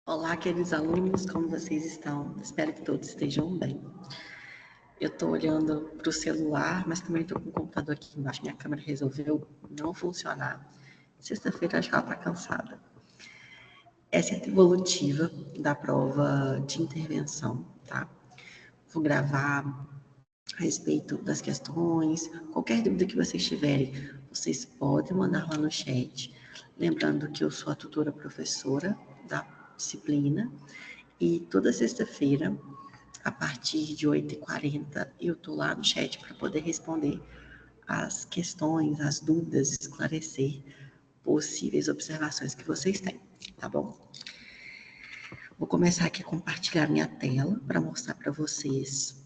Olá, queridos alunos, como vocês estão? Espero que todos estejam bem. Eu estou olhando para o celular, mas também estou com o computador aqui embaixo. Minha câmera resolveu não funcionar. Sexta-feira acho que ela está cansada. Essa é a evolutiva da prova de intervenção, tá? Vou gravar a respeito das questões. Qualquer dúvida que vocês tiverem, vocês podem mandar lá no chat. Lembrando que eu sou a tutora professora da disciplina e toda sexta-feira, a partir de 8h40, eu estou lá no chat para poder responder as questões, as dúvidas, esclarecer possíveis observações que vocês têm, tá bom? Vou começar aqui a compartilhar minha tela para mostrar para vocês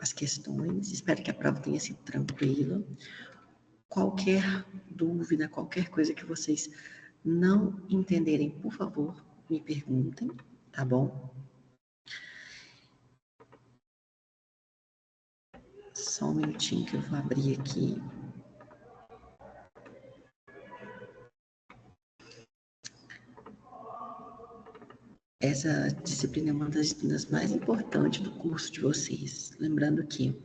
as questões. Espero que a prova tenha sido tranquila. Qualquer dúvida, qualquer coisa que vocês não entenderem, por favor, me perguntem, tá bom? Só um minutinho que eu vou abrir aqui. Essa disciplina é uma das disciplinas mais importantes do curso de vocês. Lembrando que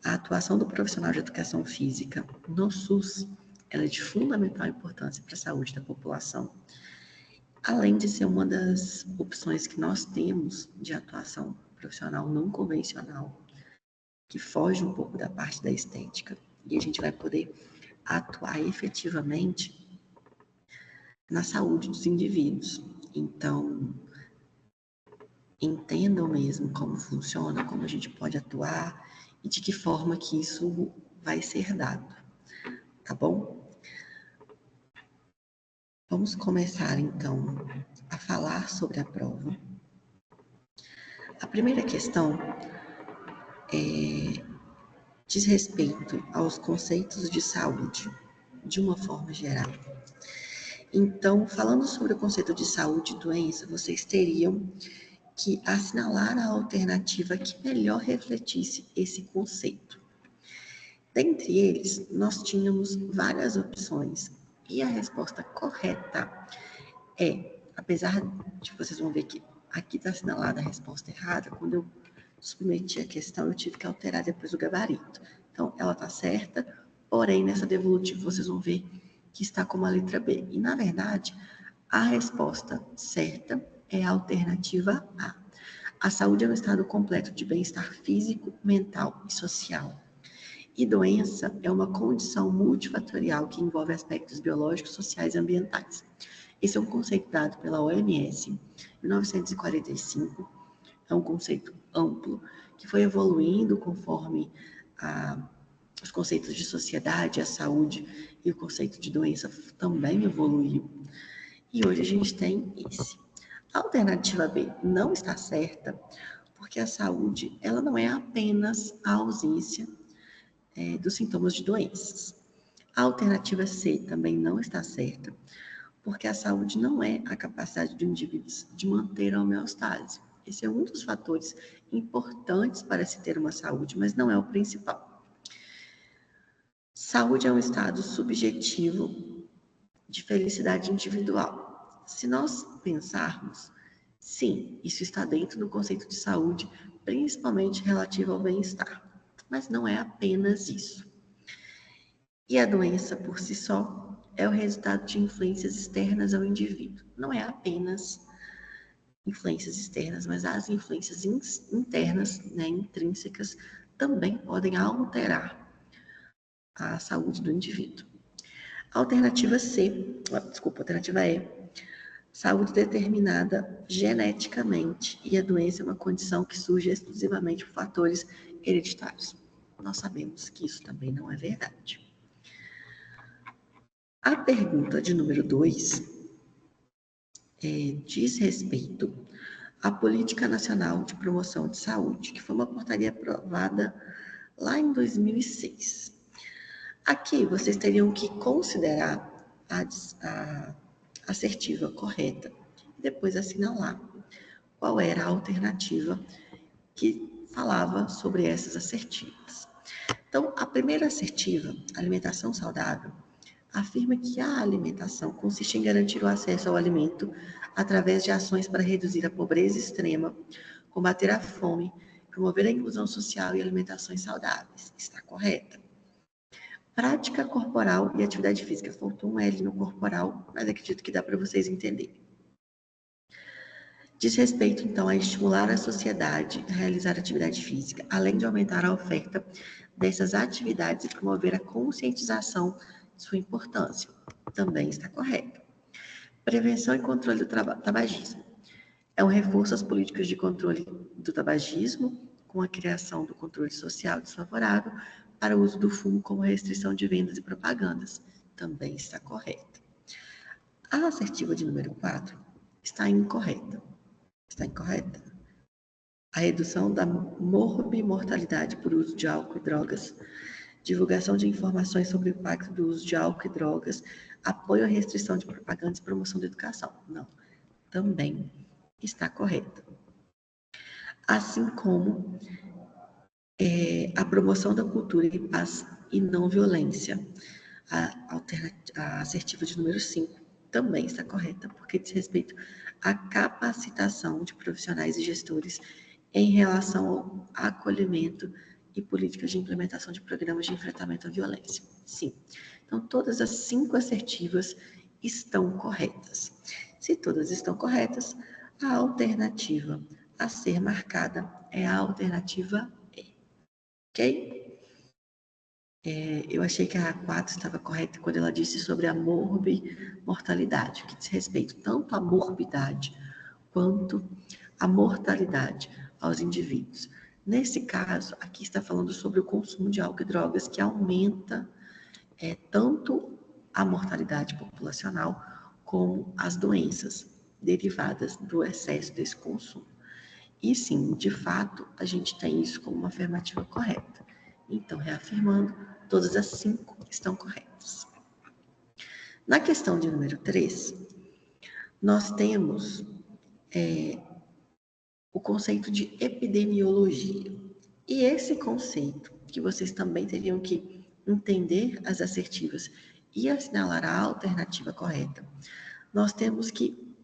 a atuação do profissional de educação física no SUS, ela é de fundamental importância para a saúde da população. Além de ser uma das opções que nós temos de atuação profissional não convencional, que foge um pouco da parte da estética, e a gente vai poder atuar efetivamente na saúde dos indivíduos. Então, entendam mesmo como funciona, como a gente pode atuar e de que forma que isso vai ser dado, tá bom? Vamos começar, então, a falar sobre a prova. A primeira questão diz respeito aos conceitos de saúde, de uma forma geral. Então, falando sobre o conceito de saúde e doença, vocês teriam que assinalar a alternativa que melhor refletisse esse conceito. Dentre eles, nós tínhamos várias opções e a resposta correta é, apesar de vocês vão ver que aqui está assinalada a resposta errada, quando eu submeti a questão, eu tive que alterar depois o gabarito. Então, ela está certa, porém, nessa devolutiva vocês vão ver que está como a letra B. E, na verdade, a resposta certa é a alternativa A. A saúde é um estado completo de bem-estar físico, mental e social. E doença é uma condição multifatorial que envolve aspectos biológicos, sociais e ambientais. Esse é um conceito dado pela OMS em 1945. É um conceito amplo que foi evoluindo conforme os conceitos de sociedade, a saúde e o conceito de doença também evoluiu. E hoje a gente tem esse. A alternativa B não está certa, porque a saúde ela não é apenas a ausência dos sintomas de doenças. A alternativa C também não está certa, porque a saúde não é a capacidade do indivíduo de manter a homeostase. Esse é um dos fatores importantes para se ter uma saúde, mas não é o principal. Saúde é um estado subjetivo de felicidade individual. Se nós pensarmos, sim, isso está dentro do conceito de saúde, principalmente relativo ao bem-estar, mas não é apenas isso. E a doença, por si só, é o resultado de influências externas ao indivíduo. Não é apenas influências externas, mas as influências internas, intrínsecas, também podem alterar a saúde do indivíduo. Alternativa E, saúde determinada geneticamente, e a doença é uma condição que surge exclusivamente por fatores hereditários. Nós sabemos que isso também não é verdade. A pergunta de número 2 diz respeito à Política Nacional de Promoção de Saúde, que foi uma portaria aprovada lá em 2006. Aqui vocês teriam que considerar a assertiva correta e depois assinalar qual era a alternativa que falava sobre essas assertivas. Então, a primeira assertiva, alimentação saudável, afirma que a alimentação consiste em garantir o acesso ao alimento através de ações para reduzir a pobreza extrema, combater a fome, promover a inclusão social e alimentações saudáveis. Está correta. Prática corporal e atividade física. Faltou um L no corporal, mas acredito que dá para vocês entenderem. Diz respeito, então, a estimular a sociedade a realizar atividade física, além de aumentar a oferta dessas atividades e promover a conscientização de sua importância. Também está correto. Prevenção e controle do tabagismo. É um reforço às políticas de controle do tabagismo, com a criação do controle social desfavorável para o uso do fumo como restrição de vendas e propagandas. Também está correto. A assertiva de número 4 está incorreta. Está incorreta? A redução da morbimortalidade por uso de álcool e drogas, divulgação de informações sobre o impacto do uso de álcool e drogas, apoio à restrição de propagandas e promoção da educação. Não, também está correta. Assim como a promoção da cultura e paz e não violência, a assertiva de número 5, também está correta, porque diz respeito à capacitação de profissionais e gestores em relação ao acolhimento e políticas de implementação de programas de enfrentamento à violência. Sim. Então, todas as 5 assertivas estão corretas. Se todas estão corretas, a alternativa a ser marcada é a alternativa E. Ok? Eu achei que a 4 estava correta quando ela disse sobre a morbimortalidade, que diz respeito tanto à morbidade quanto à mortalidade aos indivíduos. Nesse caso, aqui está falando sobre o consumo de álcool e drogas, que aumenta tanto a mortalidade populacional como as doenças derivadas do excesso desse consumo. E sim, de fato, a gente tem isso como uma afirmativa correta. Então, reafirmando, todas as 5 estão corretas. Na questão de número 3, nós temos o conceito de epidemiologia. E esse conceito, que vocês também teriam que entender as assertivas e assinalar a alternativa correta, nós temos que,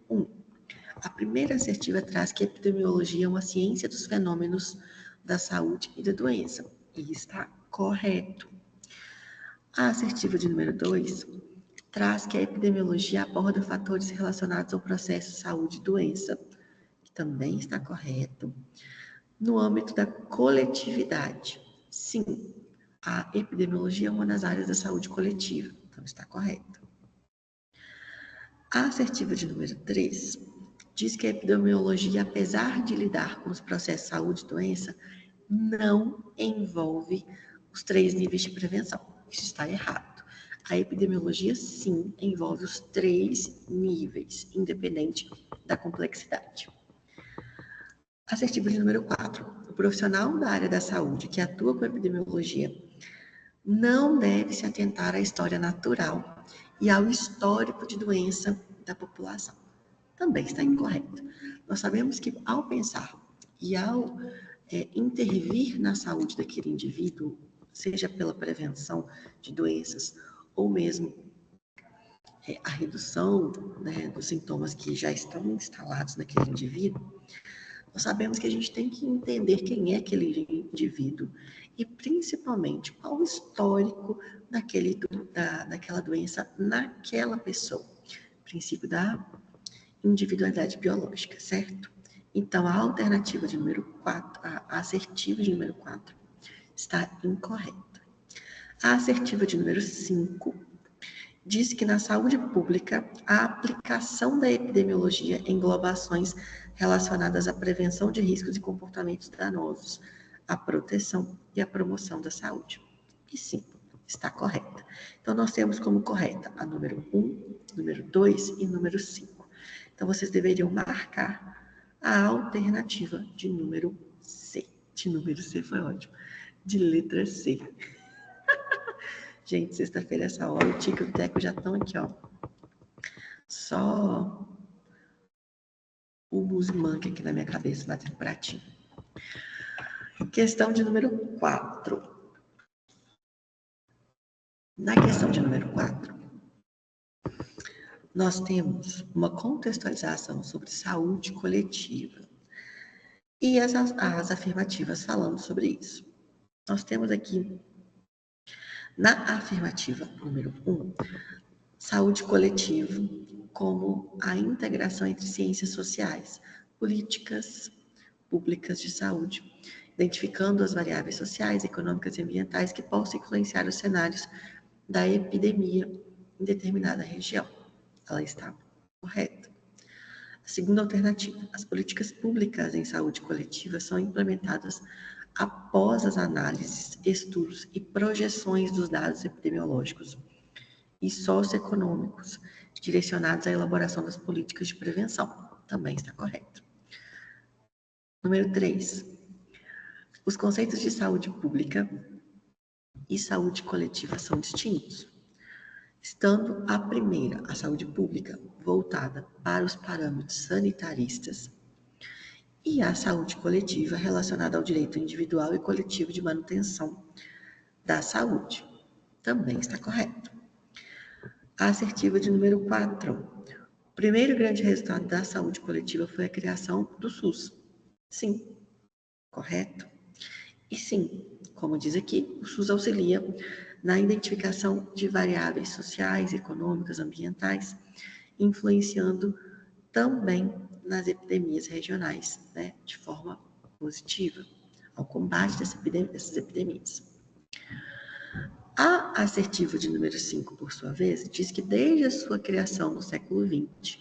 a primeira assertiva traz que a epidemiologia é uma ciência dos fenômenos da saúde e da doença. E está correto. A assertiva de número 2 traz que a epidemiologia aborda fatores relacionados ao processo de saúde e doença, que também está correto. No âmbito da coletividade, sim, a epidemiologia é uma das áreas da saúde coletiva, então está correto. A assertiva de número 3 diz que a epidemiologia, apesar de lidar com os processos de saúde e doença, não envolve os 3 níveis de prevenção. Isso está errado. A epidemiologia, sim, envolve os 3 níveis, independente da complexidade. Assertiva de número 4. O profissional da área da saúde que atua com epidemiologia não deve se atentar à história natural e ao histórico de doença da população. Também está incorreto. Nós sabemos que ao pensar e ao intervir na saúde daquele indivíduo, seja pela prevenção de doenças ou mesmo a redução, né, dos sintomas que já estão instalados naquele indivíduo, nós sabemos que a gente tem que entender quem é aquele indivíduo e, principalmente, qual o histórico daquela doença naquela pessoa. Princípio da individualidade biológica, certo? Então, a alternativa de número 4, a assertiva de número 4, está incorreta. A assertiva de número 5 diz que na saúde pública, a aplicação da epidemiologia engloba ações relacionadas à prevenção de riscos e comportamentos danosos, à proteção e à promoção da saúde. E sim, está correta. Então, nós temos como correta a número 1, número 2 e número 5. Então, vocês deveriam marcar a alternativa de número C. De número C foi ótimo. De letra C. Gente, sexta-feira, essa hora, o Tico e o Teco já estão aqui, ó. Só o Musmanque aqui na minha cabeça, batendo pratinho. Questão de número 4. Na questão de número 4, nós temos uma contextualização sobre saúde coletiva e as afirmativas falando sobre isso. Nós temos aqui, na afirmativa número 1, saúde coletiva como a integração entre ciências sociais, políticas públicas de saúde, identificando as variáveis sociais, econômicas e ambientais que possam influenciar os cenários da epidemia em determinada região. Ela está correta. A segunda alternativa, as políticas públicas em saúde coletiva são implementadas após as análises, estudos e projeções dos dados epidemiológicos e socioeconômicos direcionados à elaboração das políticas de prevenção. Também está correto. Número 3. Os conceitos de saúde pública e saúde coletiva são distintos, estando a primeira, a saúde pública, voltada para os parâmetros sanitaristas, e a saúde coletiva relacionada ao direito individual e coletivo de manutenção da saúde. Também está correto. A assertiva de número 4. O primeiro grande resultado da saúde coletiva foi a criação do SUS. Sim, correto? E sim, como diz aqui, o SUS auxilia na identificação de variáveis sociais, econômicas, ambientais, influenciando também nas epidemias regionais, né, de forma positiva, ao combate dessas epidemias. A assertiva de número 5, por sua vez, diz que desde a sua criação no século XX,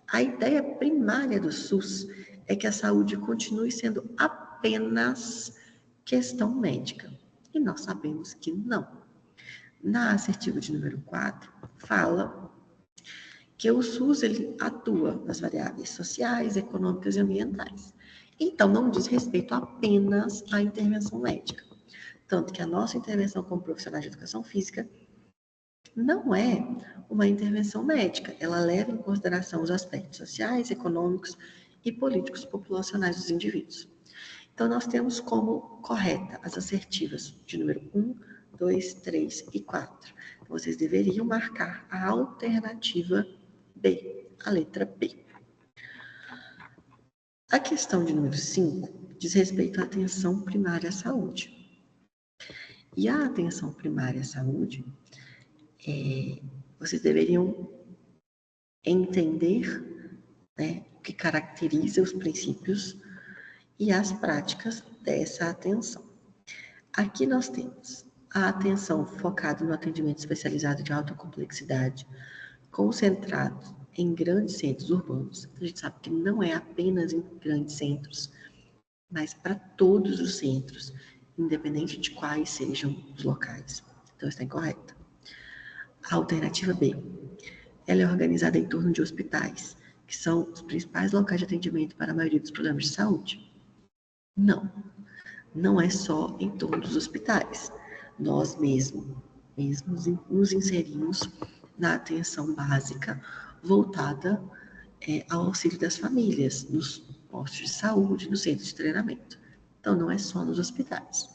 a ideia primária do SUS é que a saúde continue sendo apenas questão médica. E nós sabemos que não. Na assertiva de número 4, fala que o SUS ele atua nas variáveis sociais, econômicas e ambientais. Então, não diz respeito apenas à intervenção médica. Tanto que a nossa intervenção como profissionais de educação física não é uma intervenção médica. Ela leva em consideração os aspectos sociais, econômicos e políticos populacionais dos indivíduos. Então, nós temos como correta as assertivas de número 1, 2, 3 e 4. Então, vocês deveriam marcar a alternativa B, a letra B. A questão de número 5 diz respeito à atenção primária à saúde. E a atenção primária à saúde, vocês deveriam entender, né, o que caracteriza os princípios e as práticas dessa atenção. Aqui nós temos a atenção focada no atendimento especializado de alta complexidade, concentrado em grandes centros urbanos. A gente sabe que não é apenas em grandes centros, mas para todos os centros, independente de quais sejam os locais. Então, está incorreta. A alternativa B, ela é organizada em torno de hospitais, que são os principais locais de atendimento para a maioria dos problemas de saúde. Não é só em todos os hospitais. Nós mesmos nos inserimos na atenção básica voltada ao auxílio das famílias, nos postos de saúde, nos centros de treinamento. Então, não é só nos hospitais.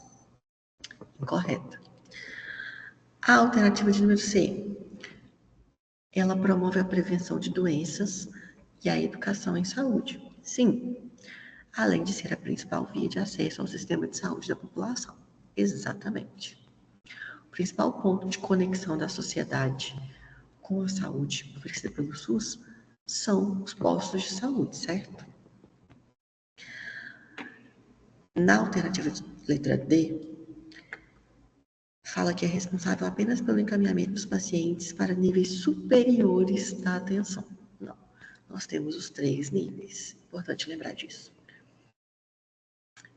Incorreta. A alternativa de número C, ela promove a prevenção de doenças e a educação em saúde. Sim, além de ser a principal via de acesso ao sistema de saúde da população. Exatamente. O principal ponto de conexão da sociedade com a saúde oferecida pelo SUS são os postos de saúde, certo? Na alternativa de letra D, fala que é responsável apenas pelo encaminhamento dos pacientes para níveis superiores da atenção. Não, nós temos os 3 níveis. Importante lembrar disso.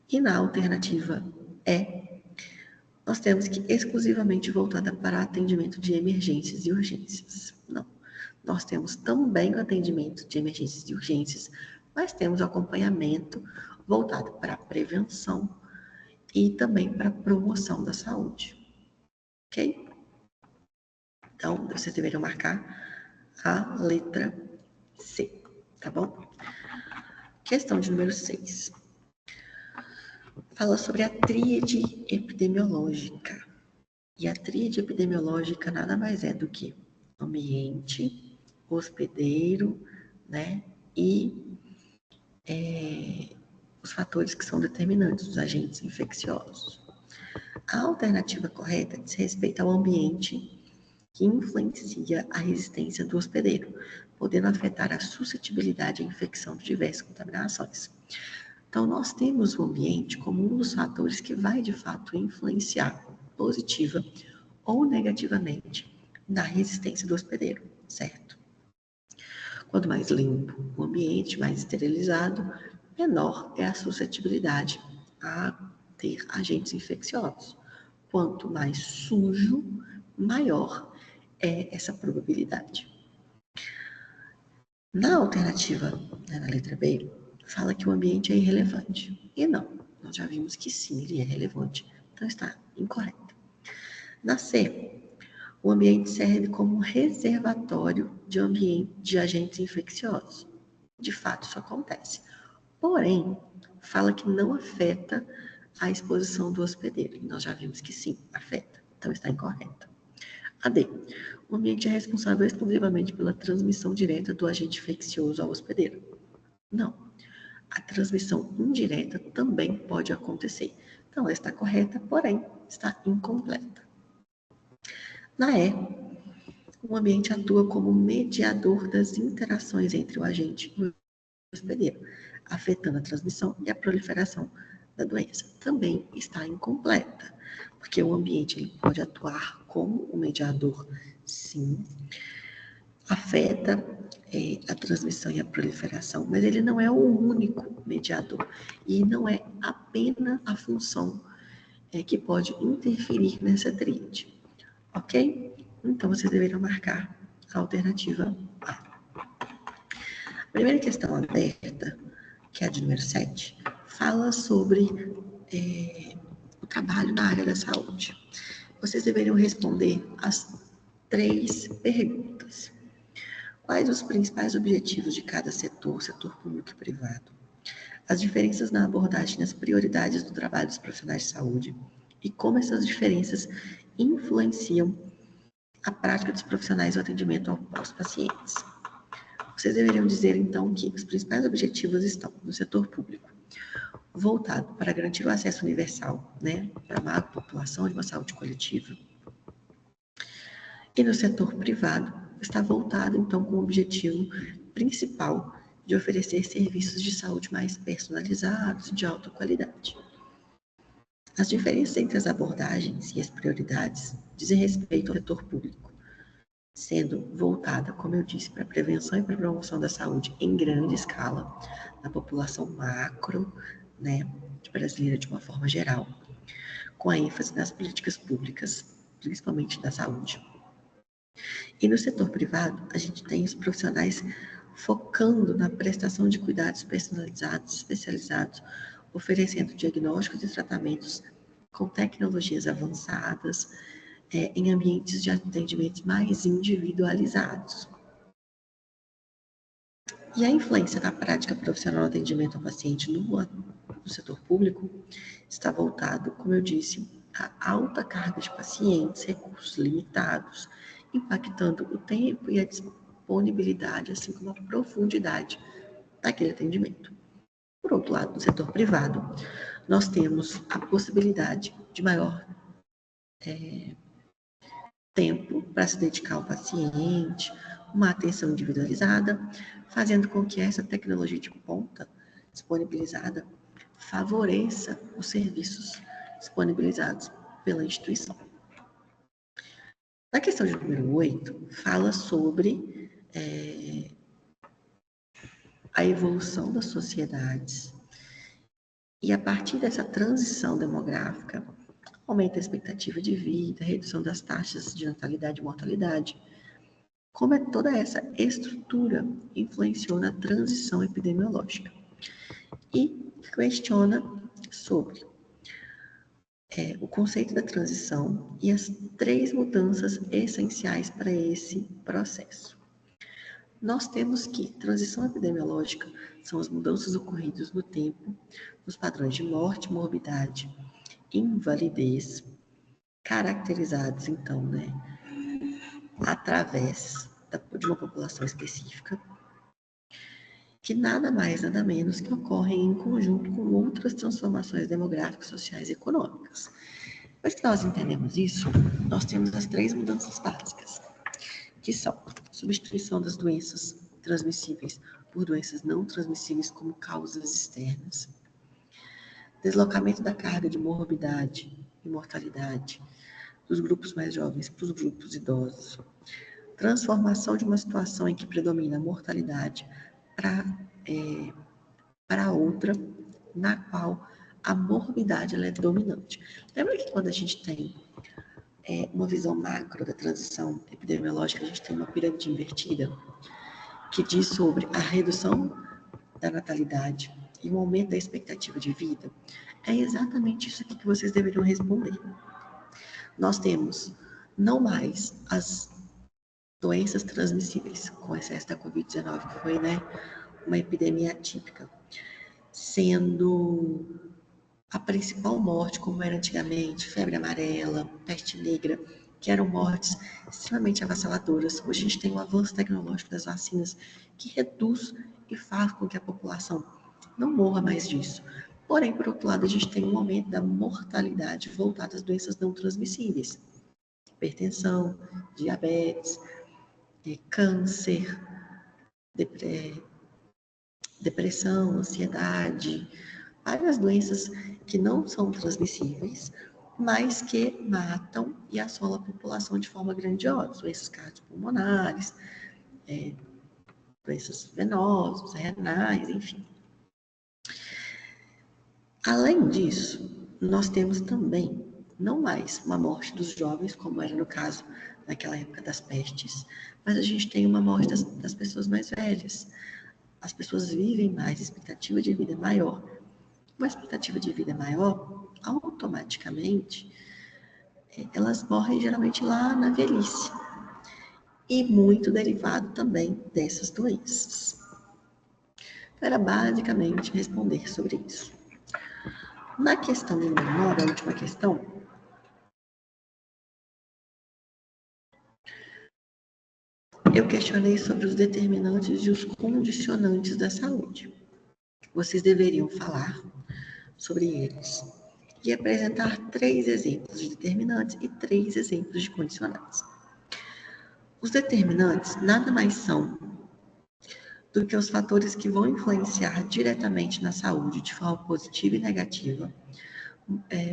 E na alternativa E, nós temos que exclusivamente voltada para atendimento de emergências e urgências. Não, nós temos também o atendimento de emergências e urgências, mas temos o acompanhamento voltado para a prevenção e também para a promoção da saúde. Ok? Então, vocês deveriam marcar a letra C, tá bom? Questão de número 6. Fala sobre a tríade epidemiológica. E a tríade epidemiológica nada mais é do que ambiente, hospedeiro, né? E os fatores que são determinantes, os agentes infecciosos. A alternativa correta diz respeito ao ambiente que influencia a resistência do hospedeiro, podendo afetar a suscetibilidade à infecção de diversas contaminações. Então, nós temos o ambiente como um dos fatores que vai, de fato, influenciar positiva ou negativamente na resistência do hospedeiro, certo? Quanto mais limpo o ambiente, mais esterilizado, menor é a suscetibilidade a ter agentes infecciosos. Quanto mais sujo, maior é essa probabilidade. Na alternativa, na letra B, fala que o ambiente é irrelevante. E não, nós já vimos que sim, ele é relevante. Então está incorreto. Na C, o ambiente serve como reservatório de agentes infecciosos. De fato, isso acontece. Porém, fala que não afeta a exposição do hospedeiro. E nós já vimos que sim, afeta. Então está incorreto. A D. O ambiente é responsável exclusivamente pela transmissão direta do agente infeccioso ao hospedeiro. Não. A transmissão indireta também pode acontecer. Então, ela está correta, porém, está incompleta. Na E, o ambiente atua como mediador das interações entre o agente e o hospedeiro, afetando a transmissão e a proliferação da doença. Também está incompleta, porque o ambiente ele pode atuar como um mediador, sim, afeta a transmissão e a proliferação, mas ele não é o único mediador e não é apenas a função que pode interferir nessa tríade, ok? Então, vocês deveriam marcar a alternativa A. A primeira questão aberta, que é a de número 7, fala sobre o trabalho na área da saúde. Vocês deveriam responder as 3 perguntas. Quais os principais objetivos de cada setor público e privado? As diferenças na abordagem das prioridades do trabalho dos profissionais de saúde e como essas diferenças influenciam a prática dos profissionais do atendimento aos pacientes. Vocês deveriam dizer, então, que os principais objetivos estão no setor público, voltado para garantir o acesso universal, né, para a população de uma saúde coletiva. E no setor privado, está voltado, então, com o objetivo principal de oferecer serviços de saúde mais personalizados e de alta qualidade. As diferenças entre as abordagens e as prioridades dizem respeito ao setor público, sendo voltada, como eu disse, para a prevenção e para a promoção da saúde em grande escala, na população macro, né, brasileira de uma forma geral, com a ênfase nas políticas públicas, principalmente da saúde. E no setor privado, a gente tem os profissionais focando na prestação de cuidados personalizados, especializados, oferecendo diagnósticos e tratamentos com tecnologias avançadas, em ambientes de atendimento mais individualizados. E a influência da prática profissional no atendimento ao paciente no setor público está voltado, como eu disse, à alta carga de pacientes, recursos limitados, impactando o tempo e a disponibilidade, assim como a profundidade daquele atendimento. Por outro lado, no setor privado, nós temos a possibilidade de maior tempo para se dedicar ao paciente, uma atenção individualizada, fazendo com que essa tecnologia de ponta disponibilizada favoreça os serviços disponibilizados pela instituição. Na questão de número 8, fala sobre a evolução das sociedades e a partir dessa transição demográfica, aumenta a expectativa de vida, redução das taxas de natalidade e mortalidade. Como é toda essa estrutura influenciou na transição epidemiológica? E questiona sobre o conceito da transição e as 3 mudanças essenciais para esse processo. Nós temos que transição epidemiológica são as mudanças ocorridas no tempo, nos padrões de morte, morbidade, invalidez, caracterizados, então, através de uma população específica, que nada mais, nada menos que ocorrem em conjunto com outras transformações demográficas, sociais e econômicas. Depois que nós entendemos isso, nós temos as 3 mudanças básicas, que são substituição das doenças transmissíveis por doenças não transmissíveis como causas externas, deslocamento da carga de morbidade e mortalidade dos grupos mais jovens para os grupos idosos, transformação de uma situação em que predomina a mortalidade para outra, na qual a morbidade ela é dominante. Lembra que quando a gente tem uma visão macro da transição epidemiológica, a gente tem uma pirâmide invertida, que diz sobre a redução da natalidade e o aumento da expectativa de vida? É exatamente isso aqui que vocês deveriam responder. Nós temos não mais as doenças transmissíveis, com excesso da Covid-19, que foi, uma epidemia atípica, sendo a principal morte, como era antigamente, febre amarela, peste negra, que eram mortes extremamente avassaladoras. Hoje a gente tem um avanço tecnológico das vacinas que reduz e faz com que a população não morra mais disso. Porém, por outro lado, a gente tem um aumento da mortalidade voltada às doenças não transmissíveis. Hipertensão, diabetes, câncer, depressão, ansiedade, várias doenças que não são transmissíveis, mas que matam e assolam a população de forma grandiosa. Doenças cardiopulmonares, doenças venosas, renais, enfim. Além disso, nós temos também, não mais uma morte dos jovens, como era no caso naquela época das pestes, mas a gente tem uma morte das pessoas mais velhas. As pessoas vivem mais, a expectativa de vida é maior. Uma expectativa de vida maior, automaticamente, elas morrem geralmente lá na velhice. E muito derivado também dessas doenças. Então, era basicamente responder sobre isso. Na questão número 9, a última questão, eu questionei sobre os determinantes e os condicionantes da saúde. Vocês deveriam falar sobre eles e apresentar 3 exemplos de determinantes e 3 exemplos de condicionantes. Os determinantes nada mais são do que os fatores que vão influenciar diretamente na saúde de forma positiva e negativa,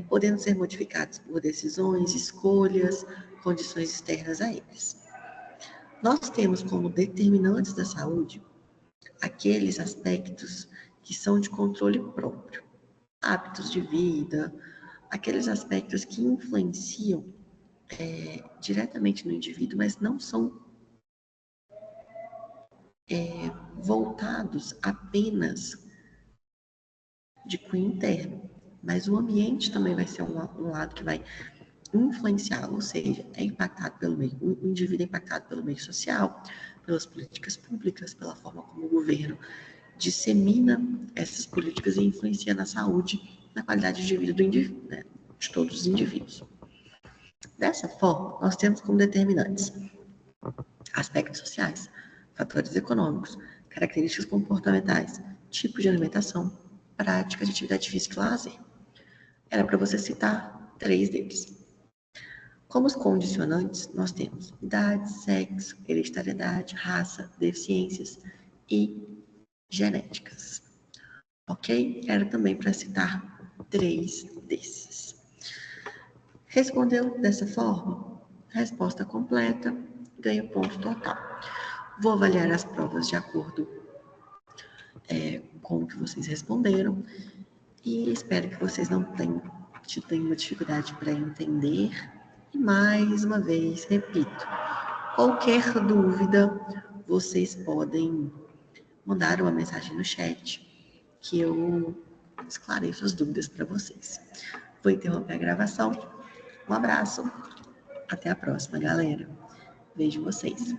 podendo ser modificados por decisões, escolhas, condições externas a eles. Nós temos como determinantes da saúde aqueles aspectos que são de controle próprio, hábitos de vida, aqueles aspectos que influenciam diretamente no indivíduo, mas não são voltados apenas de cunho interno, mas o ambiente também vai ser um lado que vai influenciar, ou seja, é impactado pelo meio, o indivíduo é impactado pelo meio social, pelas políticas públicas, pela forma como o governo dissemina essas políticas e influencia na saúde, na qualidade de vida do indivíduo, de todos os indivíduos. Dessa forma, nós temos como determinantes aspectos sociais, fatores econômicos, características comportamentais, tipo de alimentação, prática de atividade física e lazer. Era para você citar 3 deles. Como os condicionantes, nós temos idade, sexo, hereditariedade, raça, deficiências e genéticas. Ok? Era também para citar 3 desses. Respondeu dessa forma? Resposta completa, ganho ponto total. Vou avaliar as provas de acordo com o que vocês responderam e espero que vocês não tenham uma dificuldade para entender. E mais uma vez, repito, qualquer dúvida, vocês podem mandar uma mensagem no chat que eu esclareço as dúvidas para vocês. Vou interromper a gravação. Um abraço. Até a próxima, galera. Vejo vocês.